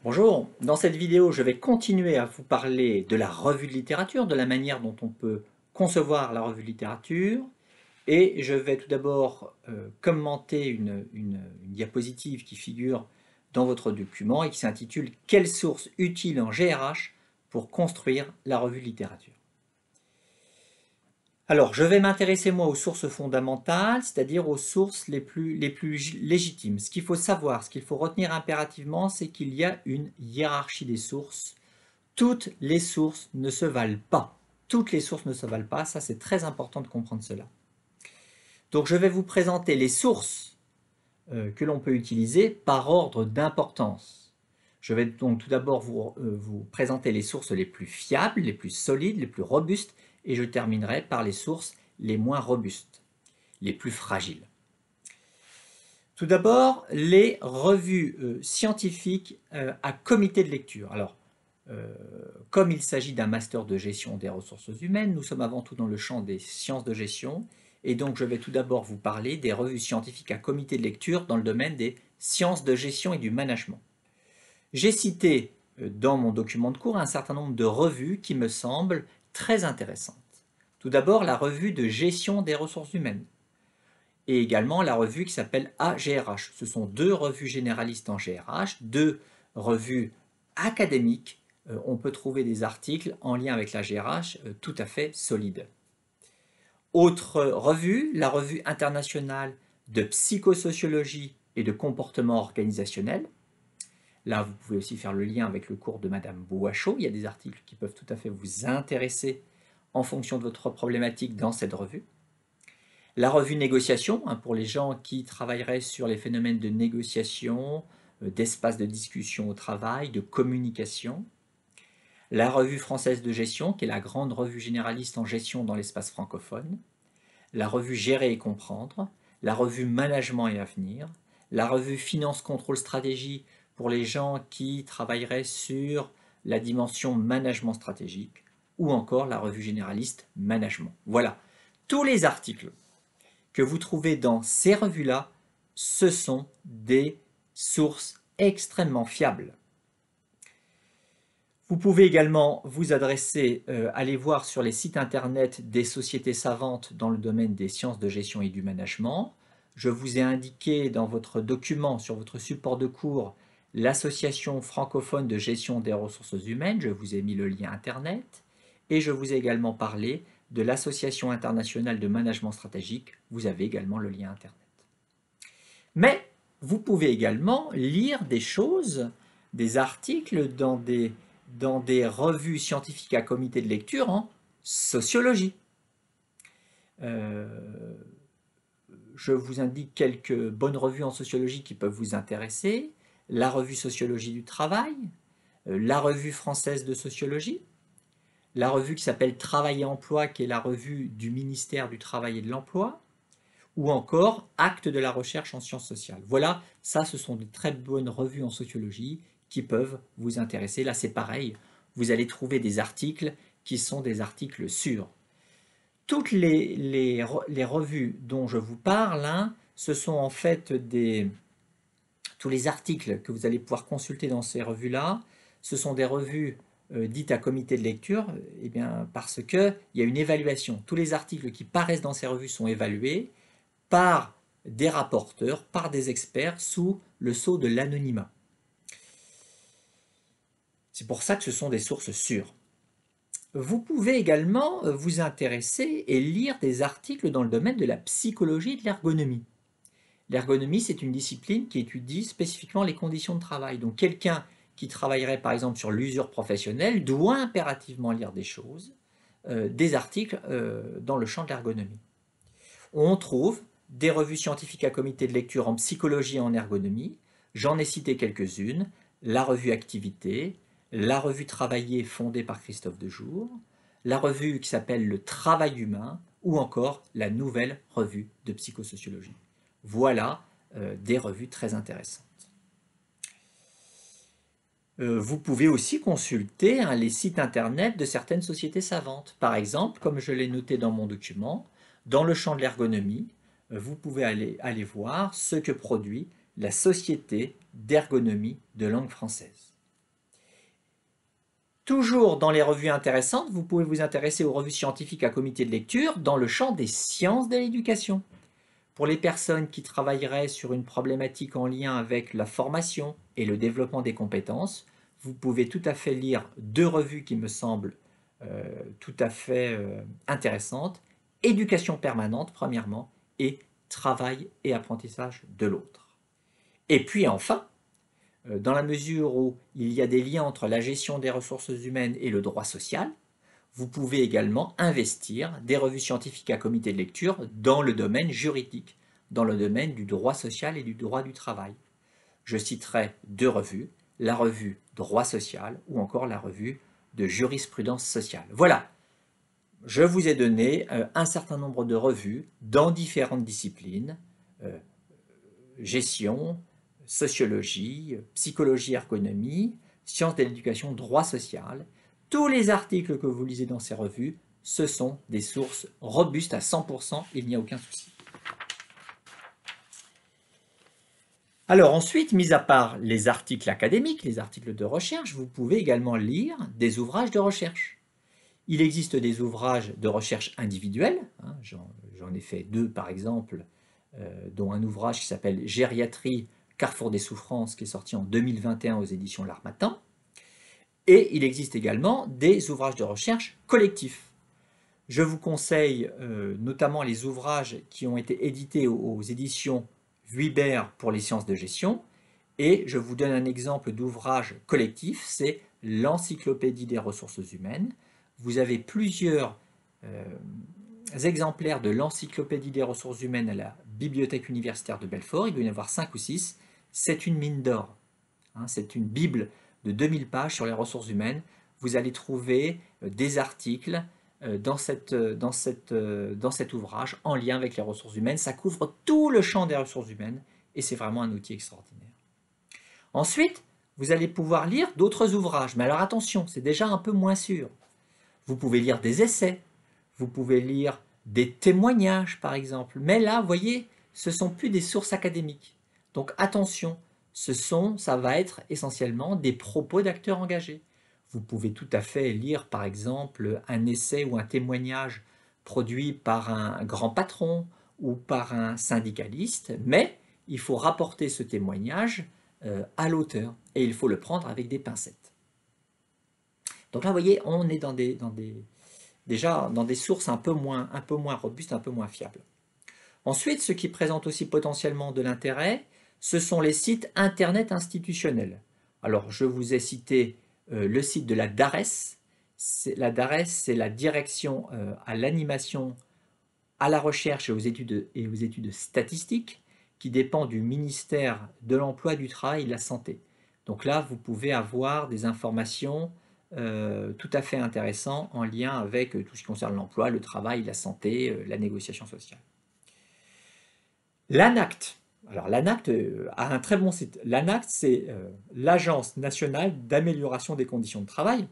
Bonjour, dans cette vidéo je vais continuer à vous parler de la revue de littérature, de la manière dont on peut concevoir la revue de littérature et je vais tout d'abord commenter une diapositive qui figure dans votre document et qui s'intitule « Quelles sources utiles en GRH pour construire la revue de littérature ?» Alors, je vais m'intéresser moi aux sources fondamentales, c'est-à-dire aux sources les plus légitimes. Ce qu'il faut savoir, ce qu'il faut retenir impérativement, c'est qu'il y a une hiérarchie des sources. Toutes les sources ne se valent pas. Toutes les sources ne se valent pas, ça c'est très important de comprendre cela. Donc je vais vous présenter les sources que l'on peut utiliser par ordre d'importance. Je vais donc tout d'abord vous présenter les sources les plus fiables, les plus solides, les plus robustes, et je terminerai par les sources les moins robustes, les plus fragiles. Tout d'abord, les revues scientifiques à comité de lecture. Alors, comme il s'agit d'un master de gestion des ressources humaines, nous sommes avant tout dans le champ des sciences de gestion, et donc je vais tout d'abord vous parler des revues scientifiques à comité de lecture dans le domaine des sciences de gestion et du management. J'ai cité dans mon document de cours un certain nombre de revues qui me semblent très intéressantes. Tout d'abord, la revue de gestion des ressources humaines et également la revue qui s'appelle AGRH. Ce sont deux revues généralistes en GRH, deux revues académiques. On peut trouver des articles en lien avec la GRH tout à fait solides. Autre revue, la revue internationale de psychosociologie et de comportement organisationnel. Là, vous pouvez aussi faire le lien avec le cours de Madame Bouachot. Il y a des articles qui peuvent tout à fait vous intéresser en fonction de votre problématique dans cette revue. La revue négociation, pour les gens qui travailleraient sur les phénomènes de négociation, d'espace de discussion au travail, de communication. La revue française de gestion, qui est la grande revue généraliste en gestion dans l'espace francophone. La revue Gérer et comprendre. La revue Management et avenir. La revue Finance, contrôle, stratégie, pour les gens qui travailleraient sur la dimension management stratégique, ou encore la revue généraliste Management. Voilà, tous les articles que vous trouvez dans ces revues-là, ce sont des sources extrêmement fiables. Vous pouvez également vous adresser, aller voir sur les sites internet des sociétés savantes dans le domaine des sciences de gestion et du management. Je vous ai indiqué dans votre document, sur votre support de cours, l'Association francophone de gestion des ressources humaines. Je vous ai mis le lien internet. Et je vous ai également parlé de l'Association internationale de management stratégique. Vous avez également le lien internet. Mais vous pouvez également lire des choses, des articles dans des revues scientifiques à comité de lecture en sociologie. Je vous indique quelques bonnes revues en sociologie qui peuvent vous intéresser. La revue Sociologie du travail, la revue française de sociologie, la revue qui s'appelle Travail et emploi, qui est la revue du ministère du Travail et de l'Emploi, ou encore Actes de la recherche en sciences sociales. Voilà, ça ce sont de très bonnes revues en sociologie qui peuvent vous intéresser. Là c'est pareil, vous allez trouver des articles qui sont des articles sûrs. Toutes les revues dont je vous parle, ce sont en fait tous les articles que vous allez pouvoir consulter dans ces revues-là, ce sont des revues dites à comité de lecture, parce qu'il y a une évaluation. Tous les articles qui paraissent dans ces revues sont évalués par des rapporteurs, par des experts, sous le sceau de l'anonymat. C'est pour ça que ce sont des sources sûres. Vous pouvez également vous intéresser et lire des articles dans le domaine de la psychologie et de l'ergonomie. L'ergonomie, c'est une discipline qui étudie spécifiquement les conditions de travail. Donc quelqu'un qui travaillerait par exemple sur l'usure professionnelle doit impérativement lire des choses, des articles dans le champ de l'ergonomie. On trouve des revues scientifiques à comité de lecture en psychologie et en ergonomie. J'en ai cité quelques-unes. La revue Activité, la revue Travailler fondée par Christophe Dejour, la revue qui s'appelle Le Travail humain, ou encore la nouvelle revue de psychosociologie. Voilà des revues très intéressantes. Vous pouvez aussi consulter les sites internet de certaines sociétés savantes. Par exemple, comme je l'ai noté dans mon document, dans le champ de l'ergonomie, vous pouvez aller voir ce que produit la Société d'ergonomie de langue française. Toujours dans les revues intéressantes, vous pouvez vous intéresser aux revues scientifiques à comité de lecture dans le champ des sciences de l'éducation. Pour les personnes qui travailleraient sur une problématique en lien avec la formation et le développement des compétences, vous pouvez tout à fait lire deux revues qui me semblent tout à fait intéressantes. Éducation permanente, premièrement, et Travail et apprentissage de l'autre. Et puis enfin, dans la mesure où il y a des liens entre la gestion des ressources humaines et le droit social, vous pouvez également investir des revues scientifiques à comité de lecture dans le domaine juridique, dans le domaine du droit social et du droit du travail. Je citerai deux revues, la revue Droit social ou encore la revue de jurisprudence sociale. Voilà, je vous ai donné un certain nombre de revues dans différentes disciplines, gestion, sociologie, psychologie, ergonomie, sciences de l'éducation, droit social. Tous les articles que vous lisez dans ces revues, ce sont des sources robustes à 100%, il n'y a aucun souci. Alors ensuite, mis à part les articles académiques, les articles de recherche, vous pouvez également lire des ouvrages de recherche. Il existe des ouvrages de recherche individuels, hein, j'en ai fait deux par exemple, dont un ouvrage qui s'appelle Gériatrie, Carrefour des souffrances, qui est sorti en 2021 aux éditions L'Harmattan. Et il existe également des ouvrages de recherche collectifs. Je vous conseille notamment les ouvrages qui ont été édités aux éditions Vuibert pour les sciences de gestion. Et je vous donne un exemple d'ouvrage collectif, c'est l'Encyclopédie des ressources humaines. Vous avez plusieurs exemplaires de l'Encyclopédie des ressources humaines à la Bibliothèque universitaire de Belfort. Il doit y en avoir 5 ou 6. C'est une mine d'or. Hein, c'est une bible de 2000 pages sur les ressources humaines. Vous allez trouver des articles dans cet ouvrage en lien avec les ressources humaines. Ça couvre tout le champ des ressources humaines et c'est vraiment un outil extraordinaire. Ensuite, vous allez pouvoir lire d'autres ouvrages. Mais alors attention, c'est déjà un peu moins sûr. Vous pouvez lire des essais, vous pouvez lire des témoignages par exemple. Mais là, vous voyez, ce ne sont plus des sources académiques. Donc attention, ça va être essentiellement des propos d'acteurs engagés. Vous pouvez tout à fait lire par exemple un essai ou un témoignage produit par un grand patron ou par un syndicaliste, mais il faut rapporter ce témoignage à l'auteur et il faut le prendre avec des pincettes. Donc là, vous voyez, on est déjà dans des sources un peu moins robustes, un peu moins fiables. Ensuite, ce qui présente aussi potentiellement de l'intérêt, ce sont les sites internet institutionnels. Alors, je vous ai cité le site de la DARES. La DARES, c'est la direction à l'animation, à la recherche et aux études statistiques, qui dépend du ministère de l'Emploi, du Travail et de la Santé. Donc là, vous pouvez avoir des informations tout à fait intéressantes en lien avec tout ce qui concerne l'emploi, le travail, la santé, la négociation sociale. L'ANACT. Alors l'ANACT a un très bon site. L'ANACT, c'est l'Agence nationale d'amélioration des conditions de travail.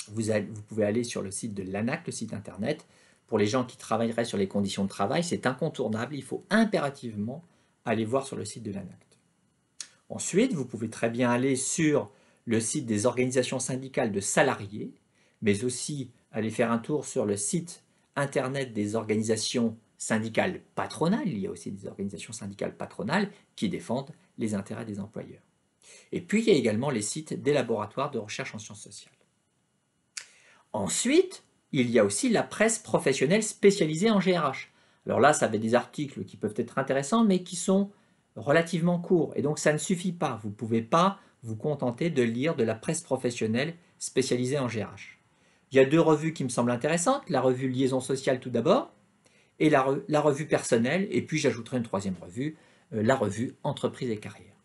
Vous pouvez aller sur le site de l'ANACT, le site internet. Pour les gens qui travailleraient sur les conditions de travail, c'est incontournable. Il faut impérativement aller voir sur le site de l'ANACT. Ensuite, vous pouvez très bien aller sur le site des organisations syndicales de salariés, mais aussi aller faire un tour sur le site internet des organisations syndicales patronales. Il y a aussi des organisations syndicales patronales qui défendent les intérêts des employeurs. Et puis, il y a également les sites des laboratoires de recherche en sciences sociales. Ensuite, il y a aussi la presse professionnelle spécialisée en GRH. Alors là, ça va être des articles qui peuvent être intéressants, mais qui sont relativement courts. Et donc, ça ne suffit pas. Vous ne pouvez pas vous contenter de lire de la presse professionnelle spécialisée en GRH. Il y a deux revues qui me semblent intéressantes. La revue Liaison sociale tout d'abord, et la revue personnelle. Et puis, j'ajouterai une troisième revue, la revue Entreprise et carrière.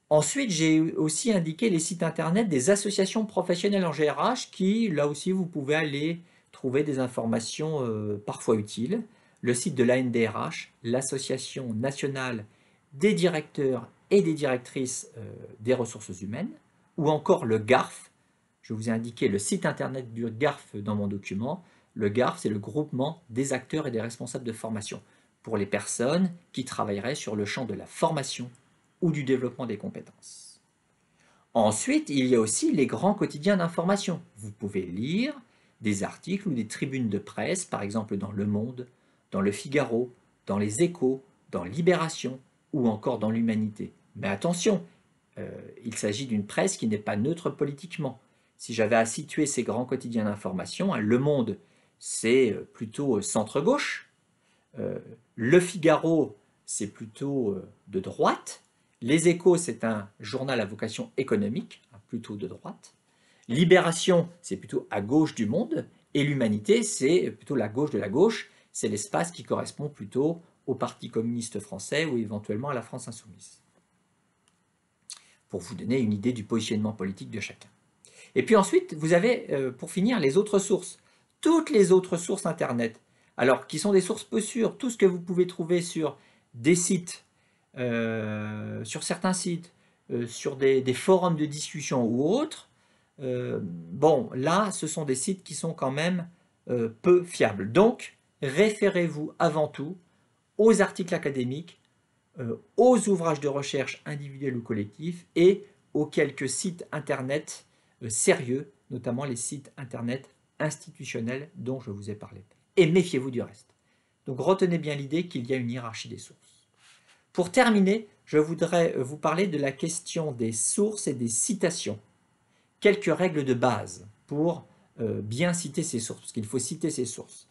Ensuite, j'ai aussi indiqué les sites internet des associations professionnelles en GRH qui, là aussi, vous pouvez aller trouver des informations parfois utiles. Le site de l'ANDRH, l'Association nationale des directeurs et des directrices des ressources humaines, ou encore le GARF. Je vous ai indiqué le site internet du GARF dans mon document. Le GARF, c'est le groupement des acteurs et des responsables de formation pour les personnes qui travailleraient sur le champ de la formation ou du développement des compétences. Ensuite, il y a aussi les grands quotidiens d'information. Vous pouvez lire des articles ou des tribunes de presse, par exemple dans Le Monde, dans Le Figaro, dans Les Échos, dans Libération ou encore dans l'Humanité. Mais attention, il s'agit d'une presse qui n'est pas neutre politiquement. Si j'avais à situer ces grands quotidiens d'information, Le Monde, c'est plutôt centre-gauche. Le Figaro, c'est plutôt de droite. Les Échos, c'est un journal à vocation économique, plutôt de droite. Libération, c'est plutôt à gauche du monde. Et l'Humanité, c'est plutôt la gauche de la gauche. C'est l'espace qui correspond plutôt au Parti communiste français ou éventuellement à la France insoumise. Pour vous donner une idée du positionnement politique de chacun. Et puis ensuite, vous avez, pour finir, les autres sources. Toutes les autres sources Internet. Alors, qui sont des sources peu sûres. Tout ce que vous pouvez trouver sur des sites, sur certains sites, sur des forums de discussion ou autres, bon, là, ce sont des sites qui sont quand même peu fiables. Donc, référez-vous avant tout aux articles académiques, aux ouvrages de recherche individuels ou collectifs et aux quelques sites Internet sérieux, notamment les sites Internet institutionnels dont je vous ai parlé. Et méfiez-vous du reste. Donc retenez bien l'idée qu'il y a une hiérarchie des sources. Pour terminer, je voudrais vous parler de la question des sources et des citations. Quelques règles de base pour bien citer ces sources, parce qu'il faut citer ces sources.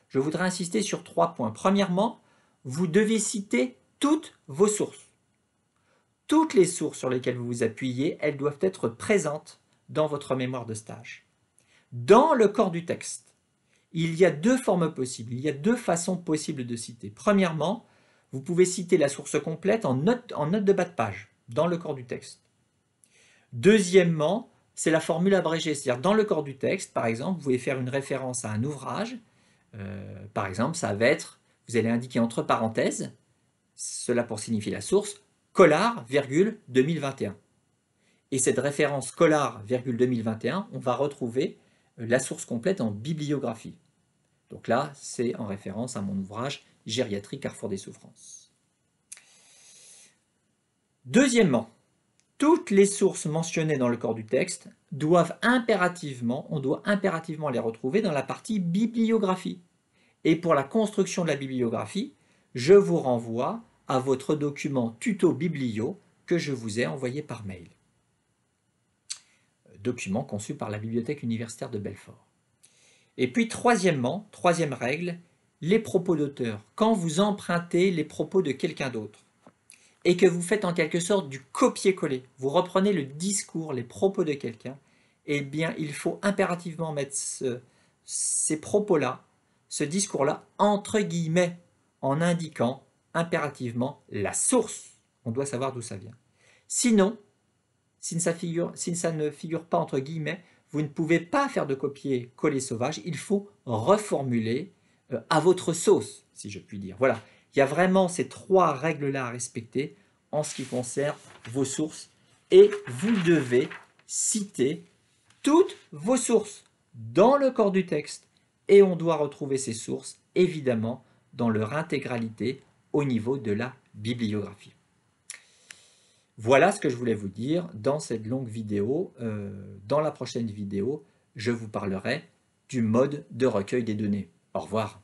Je voudrais insister sur 3 points. Premièrement, vous devez citer toutes vos sources. Toutes les sources sur lesquelles vous vous appuyez, elles doivent être présentes dans votre mémoire de stage. Dans le corps du texte, il y a 2 formes possibles, il y a 2 façons possibles de citer. Premièrement, vous pouvez citer la source complète en note de bas de page, dans le corps du texte. Deuxièmement, c'est la formule abrégée, c'est-à-dire dans le corps du texte, par exemple, vous pouvez faire une référence à un ouvrage, par exemple, ça va être, vous allez indiquer entre parenthèses, cela pour signifier la source, Collard, 2021. Et cette référence Collard, 2021, on va retrouver la source complète en bibliographie. Donc là, c'est en référence à mon ouvrage Gériatrie, Carrefour des souffrances. Deuxièmement, toutes les sources mentionnées dans le corps du texte doivent impérativement, on doit impérativement les retrouver dans la partie bibliographie. Et pour la construction de la bibliographie, je vous renvoie à votre document tuto biblio que je vous ai envoyé par mail. Document conçu par la Bibliothèque universitaire de Belfort. Et puis troisièmement, troisième règle, les propos d'auteur. Quand vous empruntez les propos de quelqu'un d'autre et que vous faites en quelque sorte du copier-coller, vous reprenez le discours, les propos de quelqu'un, eh bien il faut impérativement mettre ces propos-là, ce discours-là, entre guillemets, en indiquant impérativement la source. On doit savoir d'où ça vient. Sinon, si ça ne figure pas entre guillemets, vous ne pouvez pas faire de copier-coller sauvage, il faut reformuler à votre sauce, si je puis dire. Voilà, il y a vraiment ces 3 règles-là à respecter en ce qui concerne vos sources et vous devez citer toutes vos sources dans le corps du texte et on doit retrouver ces sources, évidemment, dans leur intégralité au niveau de la bibliographie. Voilà ce que je voulais vous dire dans cette longue vidéo. Dans la prochaine vidéo, je vous parlerai du mode de recueil des données. Au revoir.